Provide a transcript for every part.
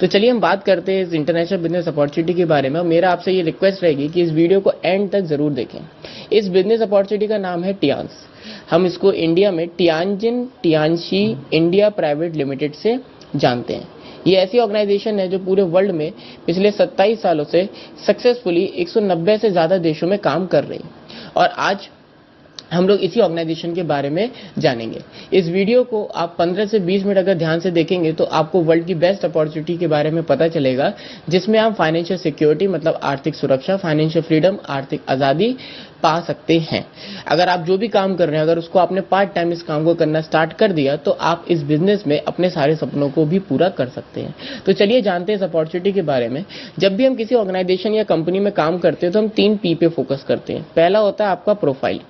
तो चलिए हम बात करते हैं इस इंटरनेशनल बिजनेस अपॉर्चुनिटी के बारे में। और मेरा आपसे ये रिक्वेस्ट रहेगी कि इस वीडियो को एंड तक जरूर देखें। इस बिजनेस अपॉर्चुनिटी का नाम है टियांस। हम इसको इंडिया में टियांजिन टियांशी इंडिया प्राइवेट लिमिटेड से जानते हैं। ये ऐसी ऑर्गेनाइजेशन है जो पूरे वर्ल्ड में पिछले 27 सालों से सक्सेसफुली 190 से ज़्यादा देशों में काम कर रही है। और आज हम लोग इसी ऑर्गेनाइजेशन के बारे में जानेंगे। इस वीडियो को आप 15 से 20 मिनट अगर ध्यान से देखेंगे तो आपको वर्ल्ड की बेस्ट अपॉर्चुनिटी के बारे में पता चलेगा, जिसमें आप फाइनेंशियल सिक्योरिटी मतलब आर्थिक सुरक्षा, फाइनेंशियल फ्रीडम, आर्थिक आज़ादी पा सकते हैं। अगर आप जो भी काम कर रहे हैं, अगर उसको आपने पार्ट टाइम इस काम को करना स्टार्ट कर दिया तो आप इस बिजनेस में अपने सारे सपनों को भी पूरा कर सकते हैं। तो चलिए जानते हैं इस अपॉर्चुनिटी के बारे में। जब भी हम किसी ऑर्गेनाइजेशन या कंपनी में काम करते हैं तो हम 3 P पे फोकस करते हैं। पहला होता है आपका प्रोफाइल,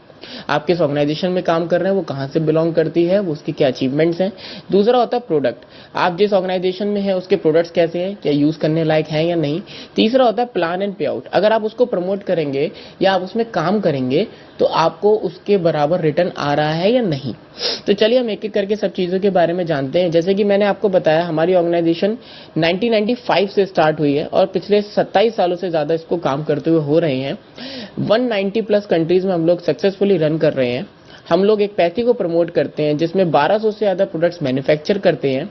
आप किस ऑर्गेनाइजेशन में काम कर रहे हैं, वो कहाँ से बिलोंग करती है, वो उसकी क्या अचीवमेंट्स हैं। दूसरा होता है प्रोडक्ट, आप जिस ऑर्गेनाइजेशन में है उसके प्रोडक्ट्स कैसे हैं, क्या यूज करने लायक हैं या नहीं। तीसरा होता है प्लान एंड पे आउट, अगर आप उसको प्रमोट करेंगे या आप उसमें काम करेंगे तो आपको उसके बराबर रिटर्न आ रहा है या नहीं। तो चलिए हम एक एक करके सब चीज़ों के बारे में जानते हैं। जैसे कि मैंने आपको बताया, हमारी ऑर्गेनाइजेशन 1995 से स्टार्ट हुई है और पिछले 27 सालों से ज़्यादा इसको काम करते हुए हो रहे हैं। 190 प्लस कंट्रीज में हम लोग सक्सेसफुली रन कर रहे हैं। हम लोग एक पैथी को प्रमोट करते हैं जिसमें 1200 से ज़्यादा प्रोडक्ट्स मैन्युफैक्चर करते हैं।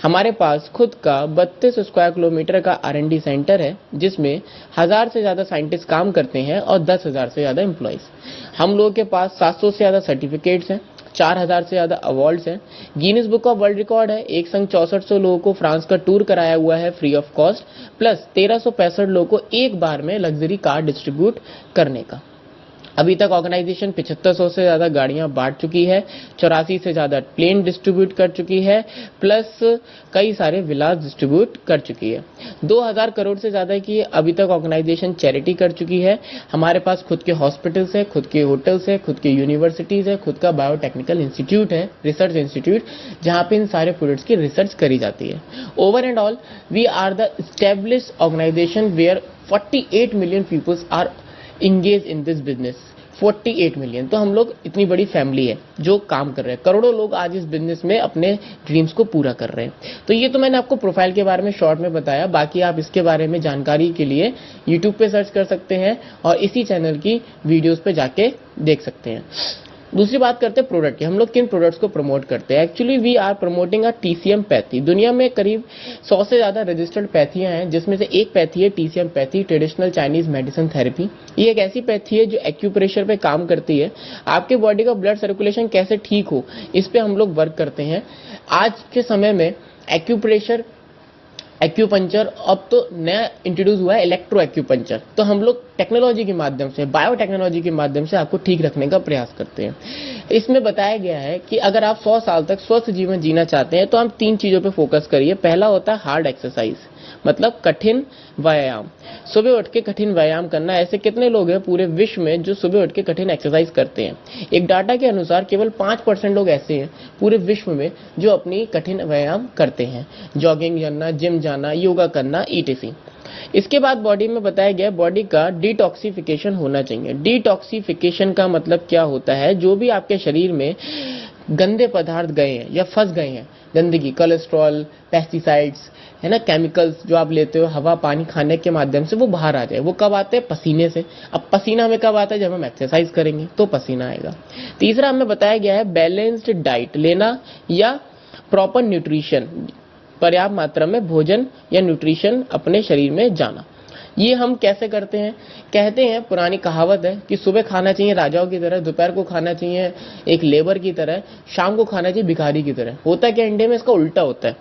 हमारे पास खुद का 32 स्क्वायर किलोमीटर का R&D सेंटर है, जिसमें 1000 से ज़्यादा साइंटिस्ट काम करते हैं और 10,000 से ज़्यादा एम्प्लॉयज़। हम लोगों के पास 700 से ज़्यादा सर्टिफिकेट्स हैं, 4000 से ज़्यादा अवार्ड्स हैं। Guinness book of world record है, एक संग 6400 लोगों को फ्रांस का टूर कराया हुआ है फ्री ऑफ कॉस्ट, प्लस 1365 लोगों को एक बार में लग्जरी कार डिस्ट्रीब्यूट करने का। अभी तक ऑर्गेनाइजेशन 7500 से ज़्यादा गाड़ियां बांट चुकी है, 84 से ज़्यादा प्लेन डिस्ट्रीब्यूट कर चुकी है, प्लस कई सारे विलास डिस्ट्रीब्यूट कर चुकी है। 2000 करोड़ से ज़्यादा की अभी तक ऑर्गेनाइजेशन चैरिटी कर चुकी है। हमारे पास खुद के हॉस्पिटल्स है, खुद के होटल्स है, खुद के यूनिवर्सिटीज़ है, खुद का बायोटेक्निकल इंस्टीट्यूट है, रिसर्च इंस्टीट्यूट, जहाँ पे इन सारे प्रोडक्ट्स की रिसर्च करी जाती है। Over and all we are the established organization where 48 million peoples are engage in this business. 48 million, तो हम लोग इतनी बड़ी फैमिली है जो काम कर रहे हैं। करोड़ों लोग आज इस बिजनेस में अपने ड्रीम्स को पूरा कर रहे हैं। तो ये तो मैंने आपको प्रोफाइल के बारे में शॉर्ट में बताया। बाकी आप इसके बारे में जानकारी के लिए यूट्यूब पे सर्च कर सकते हैं और इसी चैनल की वीडियोस पे जाके देख सकते हैं। दूसरी बात करते हैं प्रोडक्ट की। हम लोग किन प्रोडक्ट्स को प्रमोट करते हैं। Actually we are promoting a TCM पैथी। दुनिया में करीब 100 से ज़्यादा रजिस्टर्ड पैथियाँ हैं, जिसमें से एक पैथी है TCM pathy, traditional Chinese medicine therapy. ये एक ऐसी पैथी है जो एक्यूप्रेशर पे काम करती है। आपके बॉडी का ब्लड सर्कुलेशन कैसे ठीक हो, इस पे हम लोग वर्क करते हैं। आज के समय में एक्यूप्रेशर, एक्यूपंचर, अब तो नया इंट्रोड्यूस हुआ है इलेक्ट्रो एक्यूपंचर। तो हम लोग टेक्नोलॉजी के माध्यम से, बायोटेक्नोलॉजी के माध्यम से आपको ठीक रखने का प्रयास करते हैं। इसमें बताया गया है कि अगर आप 100 साल तक स्वस्थ जीवन जीना चाहते हैं तो हम 3 चीज़ों पे फोकस करिए। पहला होता है हार्ड एक्सरसाइज, मतलब कठिन व्यायाम। सुबह उठ के कठिन व्यायाम करना। ऐसे कितने लोग हैं पूरे विश्व में जो सुबह उठ के कठिन एक्सरसाइज करते हैं? एक डाटा के अनुसार केवल 5% लोग ऐसे हैं पूरे विश्व में जो अपनी कठिन व्यायाम करते हैं। जॉगिंग करना, जिम जाना, योगा करना, ETC। इसके बाद बॉडी में बताया गया बॉडी का डिटॉक्सिफिकेशन होना चाहिए। डिटॉक्सिफिकेशन का मतलब क्या होता है? जो भी आपके शरीर में गंदे पदार्थ गए हैं या फंस गए हैं, गंदगी, कोलेस्ट्रॉल, पेस्टिसाइड्स, है ना, केमिकल्स जो आप लेते हो हवा पानी खाने के माध्यम से, वो बाहर आ जाए। वो कब आते हैं? पसीने से। अब पसीना हमें कब आता है? जब हम एक्सरसाइज करेंगे तो पसीना आएगा। तीसरा हमें बताया गया है बैलेंस्ड डाइट लेना या प्रॉपर न्यूट्रिशन, पर्याप्त मात्रा में भोजन या न्यूट्रिशन अपने शरीर में जाना। ये हम कैसे करते हैं? कहते हैं, पुरानी कहावत है कि सुबह खाना चाहिए राजाओं की तरह, दोपहर को खाना चाहिए एक लेबर की तरह, शाम को खाना चाहिए भिखारी की तरह। होता क्या इंडिया में? इसका उल्टा होता है।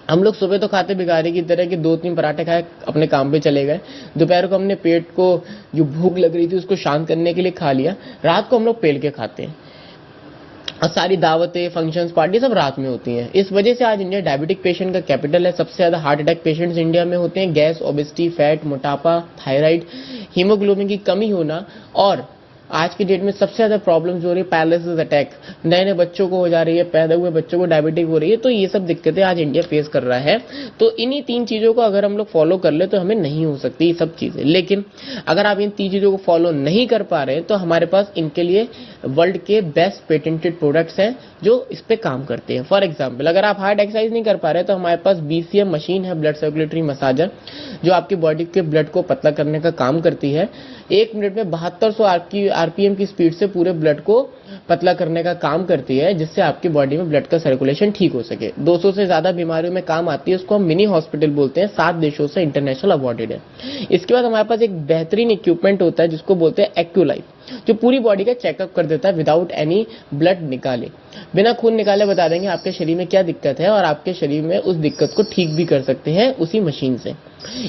हम लोग सुबह तो खाते भिखारी की तरह कि 2-3 पराठे खाए अपने काम पे चले गए, दोपहर को हमने पेट को जो भूख लग रही थी उसको शांत करने के लिए खा लिया, रात को हम लोग पेल के खाते हैं। और सारी दावतें, फंक्शंस, पार्टी सब रात में होती हैं। इस वजह से आज इंडिया डायबिटिक पेशेंट का कैपिटल है। सबसे ज़्यादा हार्ट अटैक पेशेंट्स इंडिया में होते हैं। गैस, ओबेसिटी, फैट, मोटापा, थायराइड, हीमोग्लोबिन की कमी होना और आज की डेट में सबसे ज्यादा प्रॉब्लम्स हो रही है, पैरालिसिस अटैक नए नए बच्चों को हो जा रही है, पैदा हुए बच्चों को डायबिटिक हो रही है। तो ये सब दिक्कतें आज इंडिया फेस कर रहा है। तो इन्हीं 3 चीजों को अगर हम लोग फॉलो कर ले तो हमें नहीं हो सकती ये सब चीजें। लेकिन अगर आप इन 3 चीजों को फॉलो नहीं कर पा रहे हैं तो हमारे पास इनके लिए वर्ल्ड के बेस्ट पेटेंटेड प्रोडक्ट्स हैं जो इस पे काम करते हैं। फॉर एग्जाम्पल, अगर आप हार्ट एक्सरसाइज नहीं कर पा रहे तो हमारे पास BCM मशीन है, ब्लड सर्कुलेटरी मसाजर, जो आपकी बॉडी के ब्लड को पतला करने का काम करती है। 1 मिनट में 7200 RPM की स्पीड से पूरे ब्लड को पतला करने का काम करती है, जिससे आपकी बॉडी में ब्लड का सर्कुलेशन ठीक हो सके। 200 से ज्यादा बीमारियों में काम आती है, उसको हम मिनी हॉस्पिटल बोलते हैं। 7 देशों से इंटरनेशनल अवार्डेड है। इसके बाद हमारे पास एक बेहतरीन इक्विपमेंट होता है जिसको बोलते हैं एक्यूलाइफ, जो पूरी बॉडी का चेकअप कर देता है विदाउट एनी ब्लड निकाले, बिना खून निकाले बता देंगे आपके शरीर में क्या दिक्कत है और आपके शरीर में उस दिक्कत को ठीक भी कर सकते हैं उसी मशीन से।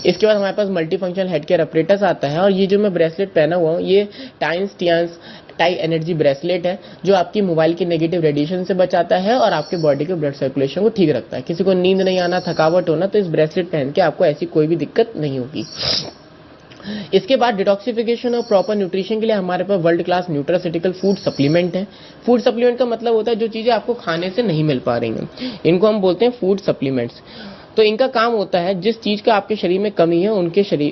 इसके बाद हमारे पास multi functional head care apparatus आता है, और ये जो मैं ब्रेसलेट पहना हुआ हूँ ये टियांस टाई एनर्जी ब्रेसलेट है, जो आपकी मोबाइल के नेगेटिव रेडिएशन से बचाता है और आपके बॉडी के ब्लड सर्कुलेशन को ठीक रखता है। किसी को नींद नहीं आना, थकावट होना, तो इस ब्रेसलेट पहन के आपको ऐसी कोई भी दिक्कत नहीं होगी। इसके बाद डिटॉक्सिफिकेशन और प्रॉपर न्यूट्रिशन के लिए हमारे पास world class nutraceutical food supplement है। फूड सप्लीमेंट का मतलब होता है जो चीजें आपको खाने से नहीं मिल पा रही हैं, इनको हम बोलते हैं फूड सप्लीमेंट्स। तो इनका काम होता है जिस चीज का आपके शरीर में कमी है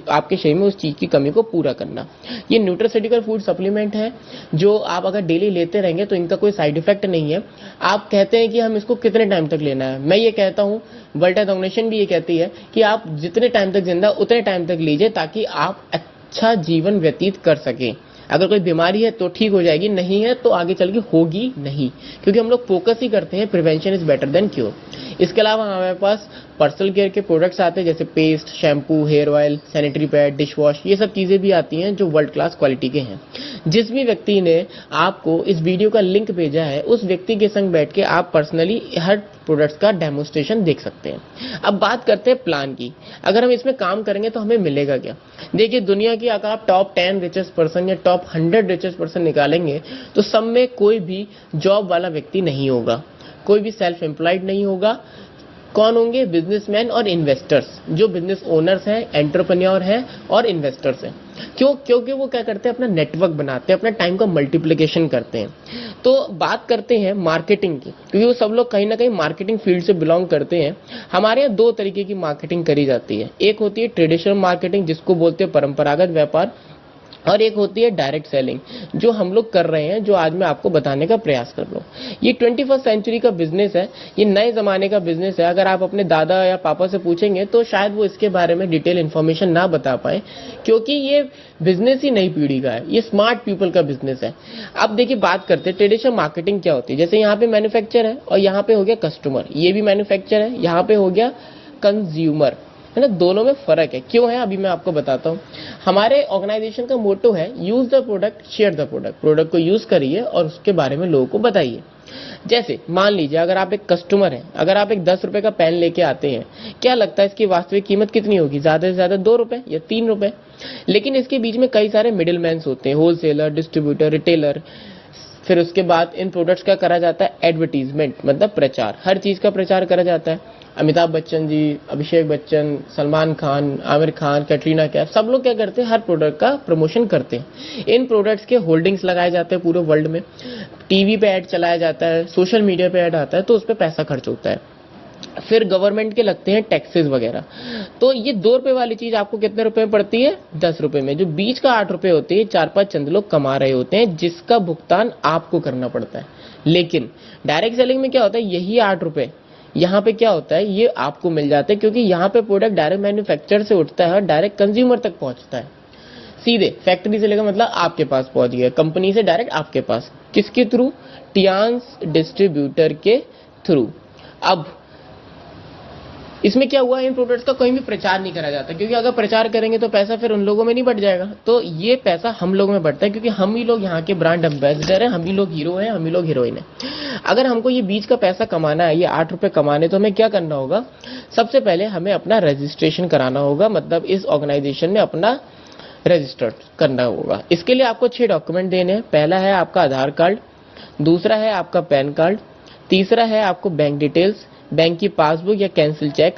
आपके शरीर में उस चीज की कमी को पूरा करना। ये न्यूट्रास्यूटिकल फूड सप्लीमेंट है जो आप अगर डेली लेते रहेंगे तो इनका कोई साइड इफेक्ट नहीं है। आप कहते हैं कि हम इसको कितने टाइम तक लेना है, मैं ये कहता हूँ, वर्ल्ड हेल्थ ऑर्गेनाइजेशन भी ये कहती है कि आप जितने टाइम तक जिंदा उतने टाइम तक लीजिए, ताकि आप अच्छा जीवन व्यतीत कर सकें। अगर कोई बीमारी है तो ठीक हो जाएगी, नहीं है तो आगे चल के होगी नहीं, क्योंकि हम लोग फोकस ही करते हैं prevention is better than cure. इसके अलावा हमारे पास पर्सनल केयर के प्रोडक्ट्स आते हैं, जैसे paste, shampoo, hair oil, sanitary pad, dish wash, ये सब चीजें भी आती हैं जो वर्ल्ड क्लास क्वालिटी के हैं। जिस भी व्यक्ति ने आपको इस वीडियो का लिंक भेजा है उस व्यक्ति के संग बैठ के आप पर्सनली हर प्रोडक्ट्स का डेमोस्ट्रेशन देख सकते हैं। अब बात करते हैं प्लान की। अगर हम इसमें काम करेंगे तो हमें मिलेगा क्या? देखिए, दुनिया की अगर आप टॉप 10 रिचेस्ट पर्सन या टॉप 100 रिचेस्ट पर्सन निकालेंगे तो सब में कोई भी जॉब वाला व्यक्ति नहीं होगा, कोई भी सेल्फ एम्प्लॉयड नहीं होगा। कौन होंगे? बिजनेसमैन और इन्वेस्टर्स, जो बिजनेस ओनर्स हैं, एंटरप्रेन्योर हैं और इन्वेस्टर्स हैं। क्यों? क्योंकि वो क्या करते हैं, अपना नेटवर्क बनाते हैं, अपना टाइम का मल्टीप्लिकेशन करते हैं। तो बात करते हैं मार्केटिंग की, क्योंकि वो सब लोग कहीं ना कहीं मार्केटिंग फील्ड से बिलोंग करते हैं। हमारे यहाँ 2 तरीके की मार्केटिंग करी जाती है। एक होती है ट्रेडिशनल मार्केटिंग, जिसको बोलते हैं परंपरागत व्यापार, और एक होती है डायरेक्ट सेलिंग, जो हम लोग कर रहे हैं, जो आज मैं आपको बताने का प्रयास कर रहा हूँ। ये 21st सेंचुरी का बिजनेस है, ये नए जमाने का बिजनेस है। अगर आप अपने दादा या पापा से पूछेंगे तो शायद वो इसके बारे में डिटेल इन्फॉर्मेशन ना बता पाए, क्योंकि ये बिजनेस ही नई पीढ़ी का है, ये स्मार्ट पीपल का बिजनेस है। अब देखिए, बात करते हैं ट्रेडिशनल मार्केटिंग क्या होती है। जैसे यहाँ पे मैन्युफैक्चर है और यहाँ पे हो गया कस्टमर, ये भी मैन्युफैक्चर है, यहाँ पे हो गया कंज्यूमर, है ना। दोनों में फर्क है। क्यों है, अभी मैं आपको बताता हूँ। हमारे ऑर्गेनाइजेशन का मोटो है use the product, share the product. Product को यूज करिए और उसके बारे में लोगों को बताइए। जैसे मान लीजिए, अगर आप एक कस्टमर हैं, अगर आप एक 10 रुपए का पेन लेके आते हैं, क्या लगता है इसकी वास्तविक कीमत कितनी होगी? ज्यादा से ज्यादा 2 रुपए या 3 रुपए। लेकिन इसके बीच में कई सारे मिडिल मैन होते हैं, होलसेलर, डिस्ट्रीब्यूटर, रिटेलर। फिर उसके बाद इन प्रोडक्ट्स का करा जाता है एडवर्टीजमेंट, मतलब प्रचार। हर चीज का प्रचार करा जाता है। अमिताभ बच्चन जी, अभिषेक बच्चन, सलमान खान, आमिर खान, कैटरीना कैफ, सब लोग क्या करते हैं, हर प्रोडक्ट का प्रमोशन करते हैं। इन प्रोडक्ट्स के होल्डिंग्स लगाए जाते हैं पूरे वर्ल्ड में, टीवी पे ऐड चलाया जाता है, सोशल मीडिया पे ऐड आता है, तो उस पर पैसा खर्च होता है। फिर गवर्नमेंट के लगते हैं टैक्सेस वगैरह। तो ये 2 रुपए वाली चीज आपको कितने रुपए में पड़ती है? 10 रुपए में। जो बीच का 8 रुपए होते हैं, 4-5 चंद लोग कमा रहे होते हैं, जिसका भुगतान आपको करना पड़ता है। लेकिन डायरेक्ट सेलिंग में क्या होता है, यही 8 रुपए यहाँ पे क्या होता है, ये आपको मिल जाते हैं, क्योंकि यहाँ पे प्रोडक्ट डायरेक्ट मैन्युफैक्चर से उठता है और डायरेक्ट कंज्यूमर तक पहुंचता है। सीधे फैक्ट्री से लेकर, मतलब आपके पास पहुंच गया, कंपनी से डायरेक्ट आपके पास। किसके थ्रू? टियांस डिस्ट्रीब्यूटर के थ्रू। अब इसमें क्या हुआ, इन प्रोडक्ट्स का कहीं भी प्रचार नहीं करा जाता, क्योंकि अगर प्रचार करेंगे तो पैसा फिर उन लोगों में नहीं बढ़ जाएगा। तो ये पैसा हम लोगों में बढ़ता है, क्योंकि हम ही लोग यहाँ के ब्रांड एम्बेसडर हैं, हम ही लोग हीरो हैं, हम ही लोग हीरोइन हैं। अगर हमको ये बीच का पैसा कमाना है, ये 8 रुपए कमाने, तो हमें क्या करना होगा? सबसे पहले हमें अपना रजिस्ट्रेशन कराना होगा, मतलब इस ऑर्गेनाइजेशन में अपना रजिस्टर्ड करना होगा। इसके लिए आपको 6 डॉक्यूमेंट देने हैं। पहला है आपका आधार कार्ड, दूसरा है आपका पैन कार्ड, तीसरा है आपको बैंक डिटेल्स, बैंक की पासबुक या कैंसिल चेक,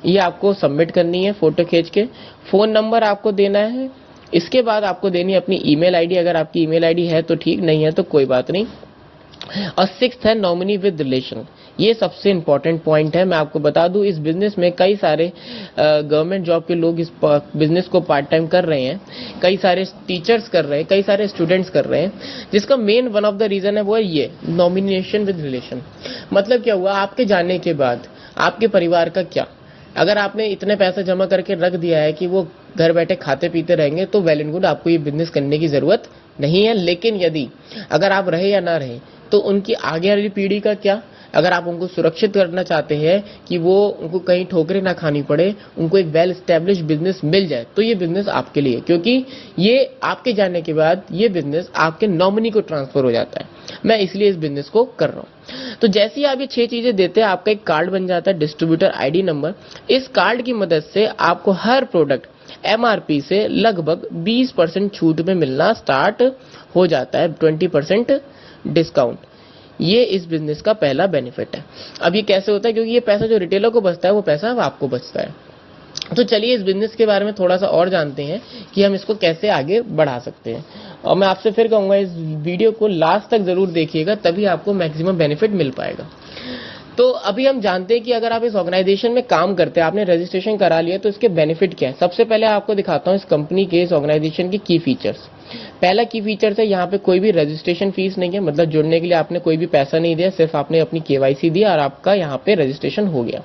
ये आपको सबमिट करनी है फोटो खींच के। फोन नंबर आपको देना है इसके बाद आपको देनी है अपनी ईमेल आईडी, अगर आपकी ईमेल आईडी है तो ठीक, नहीं है तो कोई बात नहीं। और सिक्स्थ है नॉमिनी विद रिलेशन। ये सबसे इंपॉर्टेंट पॉइंट है। मैं आपको बता दूं इस बिजनेस में कई सारे गवर्नमेंट जॉब के लोग इस बिजनेस को पार्ट टाइम कर रहे हैं, कई सारे टीचर्स कर रहे हैं, कई सारे स्टूडेंट्स कर रहे हैं, जिसका main one of the reason है वो है ये नॉमिनेशन विद रिलेशन। मतलब क्या हुआ, आपके जाने के बाद आपके परिवार का क्या, अगर आपने इतने पैसे जमा करके रख दिया है कि वो घर बैठे खाते पीते रहेंगे तो वेल एंड गुड, आपको ये बिजनेस करने की जरूरत नहीं है। लेकिन यदि अगर आप रहे या ना रहे तो उनकी आगे वाली पीढ़ी का क्या, अगर आप उनको सुरक्षित करना चाहते हैं कि वो उनको कहीं ठोकरें ना खानी पड़े, उनको एक वेल एस्टेब्लिश बिजनेस मिल जाए, तो ये बिजनेस आपके लिए, क्योंकि ये आपके जाने के बाद ये बिजनेस आपके नॉमिनी को ट्रांसफर हो जाता है। मैं इसलिए इस बिजनेस को कर रहा हूँ। तो जैसे ही आप ये 6 चीजें देते हैं, आपका एक कार्ड बन जाता है, डिस्ट्रीब्यूटर आईडी नंबर। इस कार्ड की मदद से आपको हर प्रोडक्ट एमआरपी से लगभग 20% छूट में मिलना स्टार्ट हो जाता है, 20% डिस्काउंट। ये इस बिजनेस का पहला बेनिफिट है। अब ये कैसे होता है, क्योंकि ये पैसा जो रिटेलर को बचता है वो पैसा अब आपको बचता है। तो चलिए इस बिजनेस के बारे में थोड़ा सा और जानते हैं कि हम इसको कैसे आगे बढ़ा सकते हैं। और मैं आपसे फिर कहूंगा इस वीडियो को लास्ट तक जरूर देखिएगा, तभी आपको मैक्सिमम बेनिफिट मिल पाएगा। तो अभी हम जानते हैं कि अगर आप इस ऑर्गेनाइजेशन में काम करते हैं, आपने रजिस्ट्रेशन करा लिया, तो इसके बेनिफिट क्या है। सबसे पहले आपको दिखाता हूँ इस कंपनी के, इस ऑर्गेनाइजेशन की की फीचर्स। पहला की फीचर्स है, यहाँ पे कोई भी रजिस्ट्रेशन फीस नहीं है, मतलब जुड़ने के लिए आपने कोई भी पैसा नहीं दिया, सिर्फ आपने अपनी केवाईसी दिया और आपका यहाँ पे रजिस्ट्रेशन हो गया।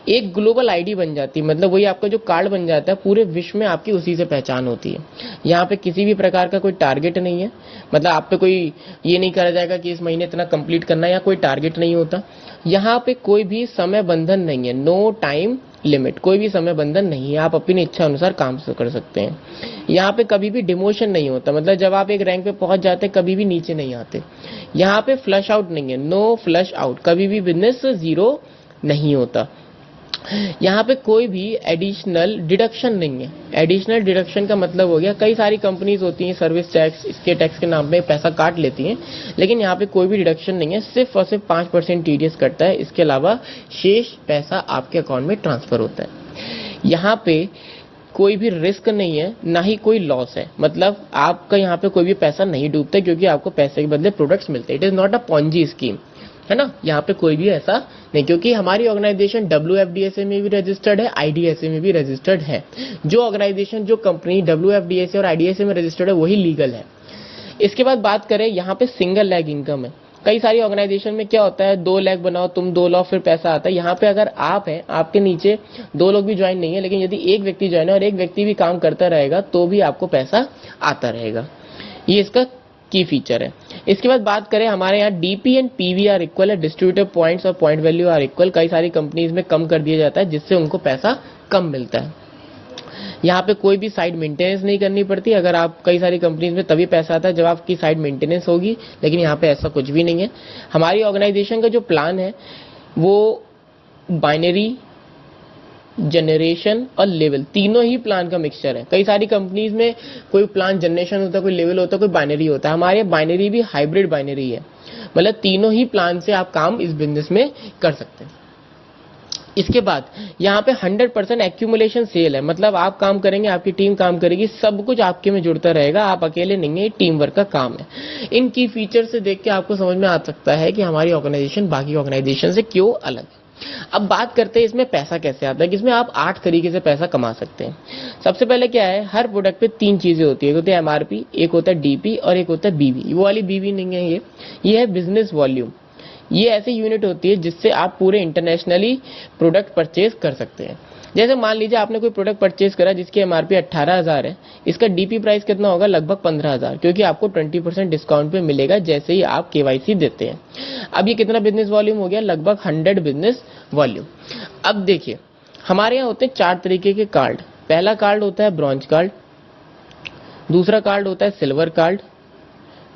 एक ग्लोबल आईडी बन जाती है, मतलब वही आपका जो कार्ड बन जाता है, पूरे विश्व में आपकी उसी से पहचान होती है। यहाँ पे किसी भी प्रकार का कोई टारगेट नहीं है, मतलब आप पे कोई ये नहीं करा जाएगा कि इस महीने इतना कंप्लीट करना है, या कोई टारगेट नहीं होता। यहाँ पे कोई भी समय बंधन नहीं है, नो टाइम लिमिट, कोई भी समय बंधन नहीं है, आप अपनी इच्छा अनुसार काम कर सकते हैं। यहाँ पे कभी भी डिमोशन नहीं होता, मतलब जब आप एक रैंक पे पहुंच जाते हैं कभी भी नीचे नहीं आते। यहाँ पे फ्लश आउट नहीं है, नो फ्लश आउट, कभी भी बिजनेस जीरो नहीं होता। यहाँ पे कोई भी एडिशनल डिडक्शन नहीं है। एडिशनल डिडक्शन का मतलब हो गया, कई सारी कंपनीज होती हैं सर्विस टैक्स, इसके टैक्स के नाम पे पैसा काट लेती हैं, लेकिन यहाँ पे कोई भी डिडक्शन नहीं है, सिर्फ और सिर्फ 5% टीडीएस कटता है। इसके अलावा शेष पैसा आपके अकाउंट में ट्रांसफर होता है। यहाँ पे कोई भी रिस्क नहीं है, ना ही कोई लॉस है, मतलब आपका यहाँ पे कोई भी पैसा नहीं डूबता, क्योंकि आपको पैसे के बदले प्रोडक्ट्स मिलते हैं। It is not a Ponzi scheme, है ना। यहाँ पे कोई भी ऐसा नहीं, क्योंकि हमारी ऑर्गेनाइजेशन WFDSA में भी रजिस्टर्ड है, IDSA में भी रजिस्टर्ड है। जो ऑर्गेनाइजेशन, जो कंपनी WFDSA और IDSA में रजिस्टर्ड है वही लीगल है। इसके बाद बात करें, यहाँ पे सिंगल लेग इनकम है। कई सारी ऑर्गेनाइजेशन में क्या होता है, 2 लेग बनाओ, तुम 2 लाओ फिर पैसा आता है। यहाँ पे अगर आप हैं, आपके नीचे 2 लोग भी ज्वाइन नहीं है, लेकिन यदि एक व्यक्ति ज्वाइन है और एक व्यक्ति भी काम करता रहेगा तो भी आपको पैसा आता रहेगा। ये इसका की फीचर है। इसके बाद बात करें, हमारे यहाँ DP and PV are equal है, डिस्ट्रीब्यूटर पॉइंट्स और पॉइंट वैल्यू आर इक्वल। कई सारी कंपनीज में कम कर दिया जाता है, जिससे उनको पैसा कम मिलता है। यहाँ पे कोई भी साइड मेंटेनेंस नहीं करनी पड़ती। अगर आप, कई सारी कंपनीज में तभी पैसा आता है जब आपकी साइड मेंटेनेंस होगी, लेकिन यहाँ पे ऐसा कुछ भी नहीं है। हमारी ऑर्गेनाइजेशन का जो प्लान है वो बाइनरी, जनरेशन और लेवल, तीनों ही प्लान का मिक्सचर है। कई सारी कंपनीज में कोई प्लान जनरेशन होता है, कोई लेवल होता है, कोई बाइनरी होता है। हमारे बाइनरी भी हाइब्रिड बाइनरी है, मतलब तीनों ही प्लान से आप काम इस बिजनेस में कर सकते हैं। इसके बाद यहाँ पे 100% एक्यूमुलेशन सेल है, मतलब आप काम करेंगे, आपकी टीम काम करेगी, सब कुछ आपके में जुड़ता रहेगा, आप अकेले नहीं है, टीम वर्क का काम है। इन की फीचर से देख के आपको समझ में आ सकता है कि हमारी ऑर्गेनाइजेशन बाकी ऑर्गेनाइजेशन से क्यों अलग है। अब बात करते हैं इसमें पैसा कैसे आता है, कि इसमें आप 8 तरीके से पैसा कमा सकते हैं। सबसे पहले क्या है, हर प्रोडक्ट पे 3 चीजें होती है, एक होती है MRP, एक होता है DP और एक होता है BV। वो वाली BV नहीं है, ये है बिजनेस वॉल्यूम। ये ऐसी यूनिट होती है जिससे आप पूरे इंटरनेशनली प्रोडक्ट परचेज कर सकते हैं। जैसे मान लीजिए आपने कोई प्रोडक्ट परचेज करा जिसकी MRP 18,000 है, इसका DP प्राइस कितना होगा, लगभग 15,000, क्योंकि आपको 20% डिस्काउंट पे मिलेगा जैसे ही आप KYC देते हैं। अब ये कितना बिजनेस वॉल्यूम हो गया, लगभग 100 बिजनेस वॉल्यूम। अब देखिए, हमारे यहाँ होते हैं 4 तरीके के कार्ड। पहला कार्ड होता है ब्रॉन्ज कार्ड, दूसरा कार्ड होता है सिल्वर कार्ड,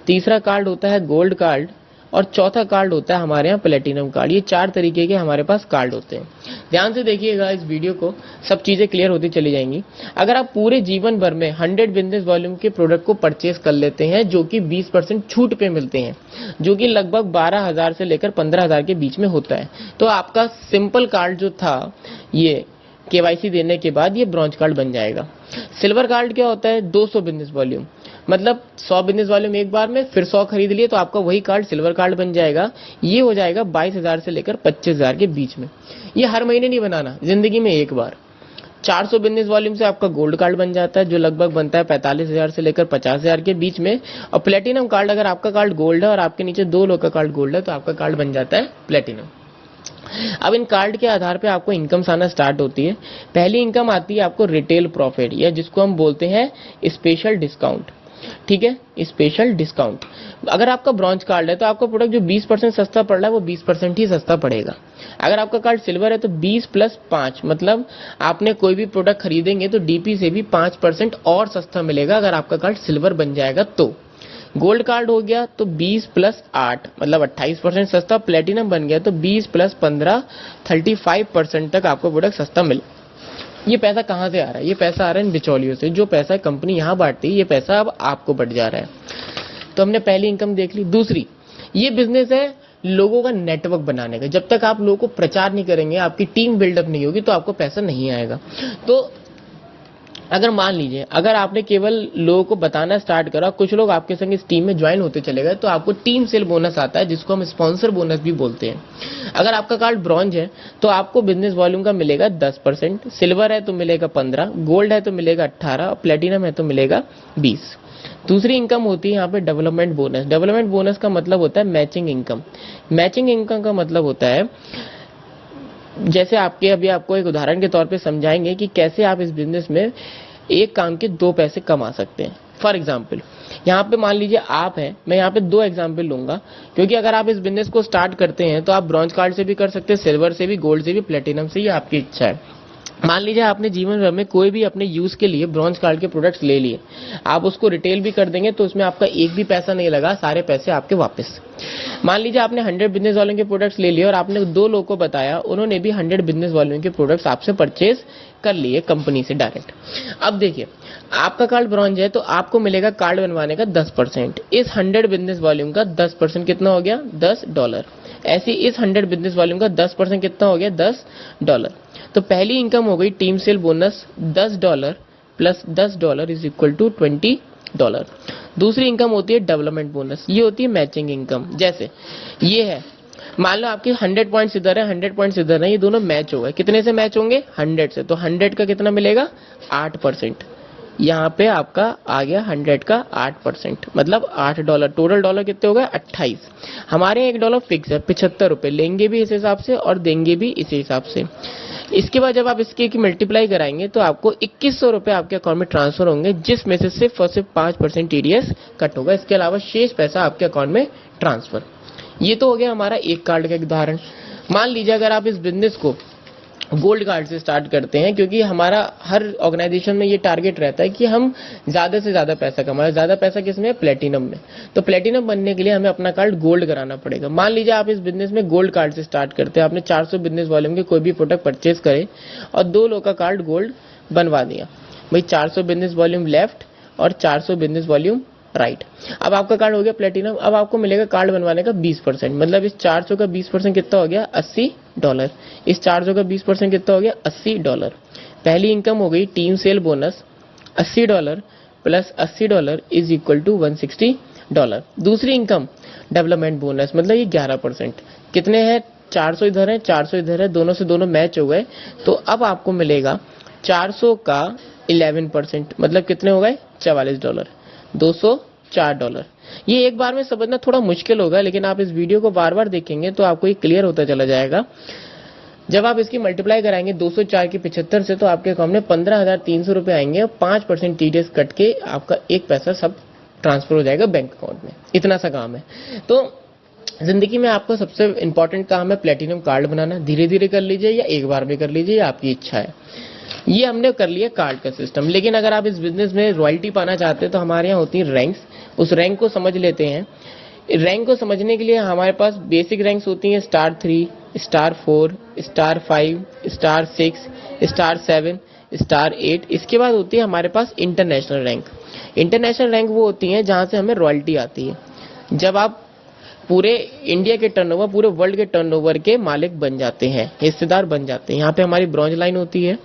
तीसरा कार्ड होता है गोल्ड कार्ड और चौथा कार्ड होता है हमारे यहाँ प्लेटिनम कार्ड। ये 4 तरीके के हमारे पास कार्ड होते हैं। ध्यान से देखिएगा इस वीडियो को, सब चीजें क्लियर होती चली जाएंगी। अगर आप पूरे जीवन भर में 100 बिजनेस वॉल्यूम के प्रोडक्ट को परचेज कर लेते हैं, जो कि 20% छूट पे मिलते हैं, जो कि लगभग 12,000 से लेकर 15,000 के बीच में होता है, तो आपका सिंपल कार्ड जो था ये केवाईसी देने के बाद ये ब्रॉन्ज कार्ड बन जाएगा। सिल्वर कार्ड क्या होता है, 200 बिजनेस वॉल्यूम, मतलब 100 बिजनेस वॉल्यूम एक बार में, फिर 100 खरीद लिए तो आपका वही कार्ड सिल्वर कार्ड बन जाएगा। ये हो जाएगा 22,000 से लेकर 25,000 के बीच में। ये हर महीने नहीं बनाना, जिंदगी में एक बार। 400 बिजनेस वॉल्यूम से आपका गोल्ड कार्ड बन जाता है, जो लगभग बनता है 45,000 से लेकर 50,000 के बीच में। और प्लेटिनम कार्ड, अगर आपका कार्ड गोल्ड है और आपके नीचे 2 लोग का कार्ड गोल्ड है तो आपका कार्ड बन जाता है प्लेटिनम। अब इन कार्ड के आधार पे आपको इनकम्स आना स्टार्ट होती है। पहली इनकम आती है आपको रिटेल प्रॉफिट, या जिसको हम बोलते हैं स्पेशल डिस्काउंट। ठीक है, स्पेशल डिस्काउंट। अगर आपका ब्रॉन्ज कार्ड है तो आपका प्रोडक्ट जो 20% सस्ता पड़ रहा है वो 20% ही सस्ता पड़ेगा। अगर आपका कार्ड सिल्वर है तो 20 + 5, मतलब आपने कोई भी प्रोडक्ट खरीदेंगे तो डीपी से भी 5% और सस्ता मिलेगा अगर आपका कार्ड सिल्वर बन जाएगा तो। गोल्ड कार्ड हो गया तो 20 + 8, मतलब 28% सस्ता। प्लेटिनम बन गया तो 20 + 15, 35% तक आपको प्रोडक्ट सस्ता मिले। ये पैसा कहाँ से आ रहा है, ये पैसा आ रहा है इन बिचौलियों से। जो पैसा कंपनी यहाँ बांटती है, ये पैसा अब आपको बट जा रहा है। तो हमने पहली इनकम देख ली। दूसरी, ये बिजनेस है लोगों का नेटवर्क बनाने का। जब तक आप लोगों को प्रचार नहीं करेंगे, आपकी टीम बिल्डअप नहीं होगी, तो आपको पैसा नहीं आएगा। तो अगर मान लीजिए, अगर आपने केवल लोगों को बताना स्टार्ट करा, कुछ लोग आपके संग इस टीम में ज्वाइन होते चले गए, तो आपको टीम सेल बोनस आता है, जिसको हम स्पॉन्सर बोनस भी बोलते हैं। अगर आपका कार्ड ब्रॉन्ज है तो आपको बिजनेस वॉल्यूम का मिलेगा 10%, सिल्वर है तो मिलेगा 15, गोल्ड है तो मिलेगा 18 और प्लेटिनम है तो मिलेगा 20। दूसरी इनकम होती है यहाँ पे डेवलपमेंट बोनस। डेवलपमेंट बोनस का मतलब होता है मैचिंग इनकम। मैचिंग इनकम का मतलब होता है, जैसे आपके अभी आपको एक उदाहरण के तौर पे समझाएंगे कि कैसे आप इस बिजनेस में एक काम के 2 पैसे कमा सकते हैं। फॉर एग्जाम्पल, यहाँ पे मान लीजिए आप हैं, मैं यहाँ पे 2 एग्जाम्पल लूंगा, क्योंकि अगर आप इस बिजनेस को स्टार्ट करते हैं तो आप ब्रॉन्ज कार्ड से भी कर सकते हैं, सिल्वर से भी, गोल्ड से भी, प्लेटिनम से, ये आपकी इच्छा है। मान लीजिए आपने जीवन भर में कोई भी अपने यूज के लिए ब्रॉन्ज कार्ड के प्रोडक्ट्स ले लिए, आप उसको रिटेल भी कर देंगे तो उसमें आपका एक भी पैसा नहीं लगा, सारे पैसे आपके वापस। मान लीजिए आपने 100 बिजनेस वॉल्यूम के प्रोडक्ट्स ले लिए और आपने 2 लोगों को बताया, उन्होंने भी 100 बिजनेस वॉल्यूम के प्रोडक्ट्स आपसे परचेज कर लिए कंपनी से डायरेक्ट। अब देखिए, आपका कार्ड ब्रॉन्ज है तो आपको मिलेगा कार्ड बनवाने का 10%। इस 100 बिजनेस वॉल्यूम का 10% कितना हो गया, $10। ऐसे इस 100 बिजनेस वॉल्यूम का 10% कितना हो गया, $10। तो पहली इनकम हो गई टीम सेल बोनस, $10 + $10 = $20। दूसरी इनकम होती है डेवलपमेंट बोनस, ये होती है मैचिंग इनकम। जैसे ये है, मान लो आपके 100 पॉइंट्स इधर है, 100 पॉइंट्स इधर है, ये दोनों मैच हो गए। कितने से मैच होंगे, 100 से। तो 100 का कितना मिलेगा, 8%। यहाँ पे आपका आ गया 100 का 8%, मतलब $8। टोटल डॉलर कितने हो गए, 28। हमारे $1 फिक्स है, 75 रुपए लेंगे भी इस हिसाब से और देंगे भी इसी हिसाब से। इसके बाद जब आप इसके की मल्टीप्लाई कराएंगे तो आपको 2100 रुपए आपके अकाउंट में ट्रांसफर होंगे, जिसमें से सिर्फ और सिर्फ 5% टीडीएस कट होगा। इसके अलावा शेष पैसा आपके अकाउंट में ट्रांसफर। ये तो हो गया हमारा एक कार्ड का उदाहरण। मान लीजिए अगर आप इस बिजनेस को गोल्ड कार्ड से स्टार्ट करते हैं, क्योंकि हमारा हर ऑर्गेनाइजेशन में ये टारगेट रहता है कि हम ज्यादा से ज्यादा पैसा कमाएं। ज्यादा पैसा किसमें, प्लेटिनम में। तो प्लेटिनम बनने के लिए हमें अपना कार्ड गोल्ड कराना पड़ेगा। मान लीजिए आप इस बिजनेस में गोल्ड कार्ड से स्टार्ट करते हैं, आपने 400 बिजनेस वॉल्यूम के कोई भी प्रोडक्ट परचेज करे और 2 लोग का कार्ड गोल्ड बनवा दिया। भाई 400 बिजनेस वॉल्यूम लेफ्ट और 400 बिजनेस वॉल्यूम राइट। अब आपका कार्ड हो गया प्लेटिनम। अब आपको मिलेगा कार्ड बनवाने का 20%, मतलब इस 400 का 20% कितना हो गया, $80। इस 400 का 20% कितना हो गया, $80। पहली इनकम हो गई टीम सेल बोनस, $80 + $80 = $160। दूसरी इनकम डेवलपमेंट बोनस, मतलब ये 11%। कितने हैं, 400 इधर है, 400 इधर है, दोनों से दोनों मैच हो गए। तो अब आपको मिलेगा 400 का 11%, मतलब कितने हो गए, $44। $204। ये एक बार में समझना थोड़ा मुश्किल होगा, लेकिन आप इस वीडियो को बार बार देखेंगे तो आपको ये क्लियर होता चला जाएगा। जब आप इसकी मल्टीप्लाई कराएंगे 204 की 75 से, तो आपके अकाउंट में 15,300 रुपए आएंगे और 5% टीडीएस कट के आपका एक पैसा सब ट्रांसफर हो जाएगा बैंक अकाउंट में। इतना सा काम है। तो जिंदगी में आपका सबसे इंपॉर्टेंट काम है प्लेटिनम कार्ड बनाना। धीरे धीरे कर लीजिए या एक बार में कर लीजिए, आपकी इच्छा है। ये हमने कर लिया कार्ड का सिस्टम। लेकिन अगर आप इस बिजनेस में रॉयल्टी पाना चाहते हैं तो हमारे यहाँ होती है रैंक्स। उस रैंक को समझ लेते हैं। रैंक को समझने के लिए हमारे पास बेसिक रैंक्स होती हैं *3, *4, *5, *6, *7, *8। इसके बाद होती है हमारे पास इंटरनेशनल रैंक। इंटरनेशनल रैंक वो होती है जहां से हमें रॉयल्टी आती है, जब आप पूरे इंडिया के टर्नओवर, पूरे वर्ल्ड के टर्नओवर के मालिक बन जाते हैं, हिस्सेदार बन जाते हैं। यहाँ पे हमारी ब्रॉन्ज लाइन होती है,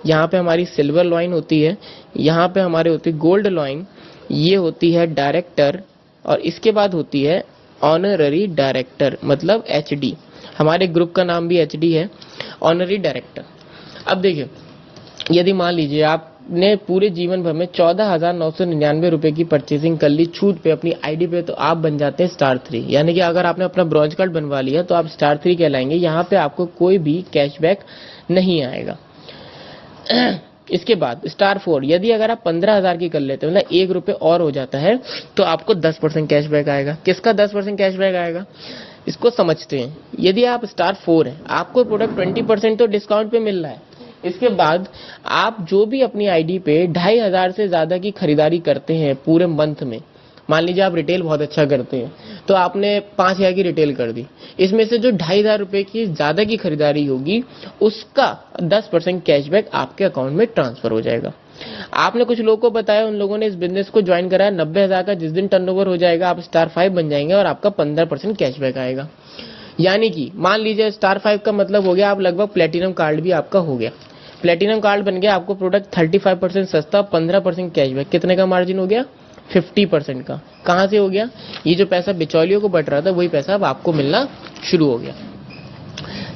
यहाँ पे हमारी सिल्वर लॉइन होती है, यहाँ पे हमारे होती है गोल्ड लॉइन, ये होती है डायरेक्टर, और इसके बाद होती है ऑनररी डायरेक्टर, मतलब एचडी। हमारे ग्रुप का नाम भी एचडी है, ऑनररी डायरेक्टर। अब देखिए, यदि मान लीजिए आपने पूरे जीवन भर में 14,999 रुपए की परचेसिंग कर ली छूट पे अपनी आईडी पे, तो आप बन जाते हैं स्टार 3। यानी कि अगर आपने अपना ब्रॉन्ज कार्ड बनवा लिया तो आप स्टार 3 कहलाएंगे। यहाँ पे आपको कोई भी कैशबैक नहीं आएगा। इसके बाद स्टार 4, यदि अगर आप 15,000 की कर लेते हो, मतलब 1 रुपये और हो जाता है, तो आपको 10% कैशबैक आएगा। किसका 10% कैशबैक आएगा, इसको समझते हैं। यदि आप स्टार 4 है, आपको प्रोडक्ट 20% तो डिस्काउंट पे मिल रहा है। इसके बाद आप जो भी अपनी आईडी पे 2,500 से ज्यादा की खरीदारी करते हैं पूरे मंथ में, मान लीजिए आप रिटेल बहुत अच्छा करते हैं, तो आपने 5,000 की रिटेल कर दी, इसमें से जो 2,500 रुपए की ज्यादा की खरीदारी होगी उसका 10% कैशबैक आपके अकाउंट में ट्रांसफर हो जाएगा। आपने कुछ लोगों को बताया, उन लोगों ने इस बिजनेस को ज्वाइन करा, 90,000 का जिस दिन टर्नओवर हो जाएगा आप स्टार 5 बन जाएंगे और आपका 15% कैशबैक आएगा। यानी कि मान लीजिए स्टार 5 का मतलब हो गया आप लगभग प्लेटिनम कार्ड भी आपका हो गया। प्लेटिनम कार्ड बन गया, आपको प्रोडक्ट 35% सस्ता, 15% कैशबैक, कितने का मार्जिन हो गया, 50% का। कहां से हो गया, ये जो पैसा बिचौलियों को बट रहा था वही पैसा अब आपको मिलना शुरू हो गया।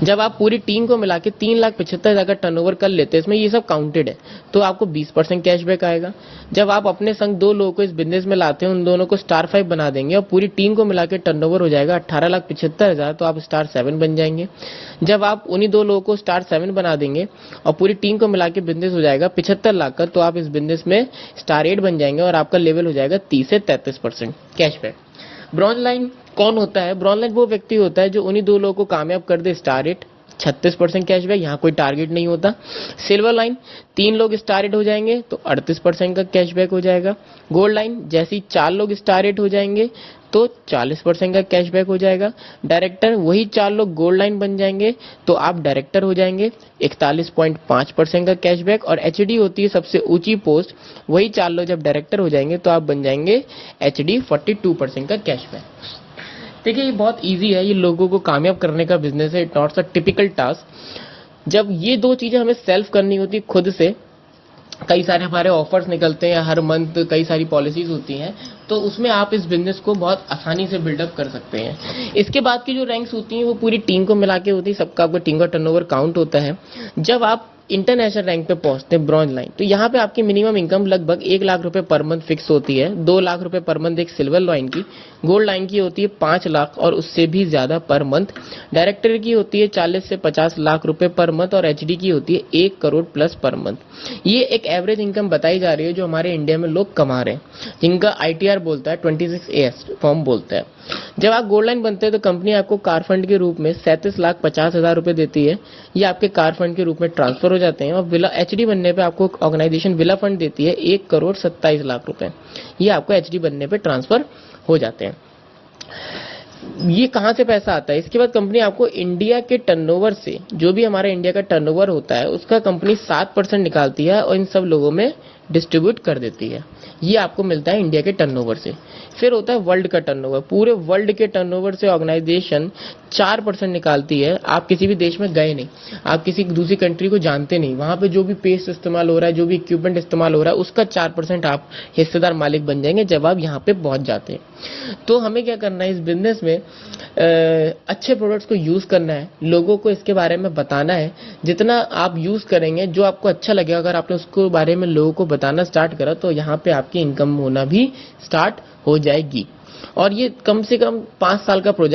जब आप पूरी टीम को मिला के 3,75,000 का टर्नओवर कर लेते हैं, इसमें ये सब काउंटेड है, तो आपको 20% कैशबैक आएगा। जब आप अपने संग 2 लोगों को इस बिजनेस में लाते हैं, उन दोनों को स्टार 5 बना देंगे और पूरी टीम को मिला के टर्नओवर हो जाएगा 18,75,000, तो आप स्टार 7 बन जाएंगे। जब आप उन्हीं 2 लोगों को स्टार 7 बना देंगे और पूरी टीम को मिला के बिजनेस हो जाएगा 75 लाख का, तो आप इस बिजनेस में स्टार 8 बन जाएंगे और आपका लेवल हो जाएगा 30 से 33% कैशबैक। ब्रॉन्ज लाइन कौन होता है, ब्रॉन्ज लाइन वो व्यक्ति होता है जो उन्हीं 2 लोगों को कामयाब कर दे, स्टार 8 36% कैशबैक, यहाँ कोई टारगेट नहीं होता। सिल्वर लाइन 3 लोग स्टार 8 हो जाएंगे तो 38% का कैशबैक हो जाएगा। गोल्ड लाइन जैसे 4 लोग स्टार 8 हो जाएंगे तो 40% का कैशबैक हो जाएगा। डायरेक्टर वही 4 लोग गोल्ड लाइन बन जाएंगे तो आप डायरेक्टर हो जाएंगे, 41.5% का कैशबैक। और एचडी होती है सबसे ऊंची पोस्ट, वही 4 लोग जब डायरेक्टर हो जाएंगे तो आप बन जाएंगे एचडी, 42% का कैशबैक। देखिए ये बहुत इजी है, ये लोगों को कामयाब करने का बिजनेस है, it not a typical task. जब ये 2 चीजें हमें सेल्फ करनी होती खुद से, कई सारे हमारे ऑफर्स निकलते हैं हर मंथ, कई सारी पॉलिसीज होती हैं, तो उसमें आप इस बिजनेस को बहुत आसानी से बिल्डअप कर सकते हैं। इसके बाद की जो रैंक्स होती हैं वो पूरी टीम को मिला के होती है, सबका आपका टीम का टर्नओवर काउंट होता है। जब आप इंटरनेशनल रैंक पे पहुंचते हैं ब्रॉन्ज लाइन, तो यहाँ पे आपकी मिनिमम इनकम लगभग 1 लाख रुपए पर मंथ फिक्स होती है। 2 लाख रुपए पर मंथ एक सिल्वर लाइन की, गोल्ड लाइन की होती है 5 लाख और उससे भी ज्यादा पर मंथ, डायरेक्टर की होती है 40 से 50 लाख रुपए पर मंथ और एचडी की होती है 1 करोड़ प्लस पर मंथ। ये एक एवरेज इनकम बताई जा रही है जो हमारे इंडिया में लोग कमा रहे हैं, जिनका आईटीआर बोलता है 26AS फॉर्म बोलता है। जब आप गोल्ड लाइन बनते हैं तो कंपनी आपको कार फंड के रूप में 37,50,000 रुपए देती है, ये आपके कार फंड के रूप में ट्रांसफर हो जाते हैं। और विला एचडी बनने पे आपको ऑर्गेनाइजेशन विला फंड देती है 1 करोड़ 27 लाख रुपए, ये आपको एचडी बनने पे ट्रांसफर हो जाते हैं। ये कहां से पैसा आता है, इसके बाद कंपनी आपको इंडिया के टर्नओवर से, जो भी हमारा इंडिया का टर्नओवर होता है उसका कंपनी 7% निकालती है और इन सब लोगों में डिस्ट्रीब्यूट कर देती है। ये आपको मिलता है इंडिया के टर्नओवर से। फिर होता है वर्ल्ड का टर्नओवर, पूरे वर्ल्ड के टर्नओवर से ऑर्गेनाइजेशन 4% निकालती है। आप किसी भी देश में गए नहीं, आप किसी दूसरी कंट्री को जानते नहीं, वहां पे जो भी पेस्ट इस्तेमाल हो रहा है, जो भी इक्विपमेंट इस्तेमाल हो रहा है, उसका 4% आप हिस्सेदार मालिक बन जाएंगे जब आप यहाँ पे पहुंच जाते हैं। तो हमें क्या करना है इस बिजनेस में, अच्छे प्रोडक्ट्स को यूज करना है, लोगों को इसके बारे में बताना है। जितना आप यूज करेंगे, जो आपको अच्छा लगेगा, अगर आपने उसको बारे में लोगों को बताना स्टार्ट करा तो यहाँ पे आपकी इनकम होना भी स्टार्ट हो जाएगी। और ये कम से कम 5 साल का प्रोजेक्ट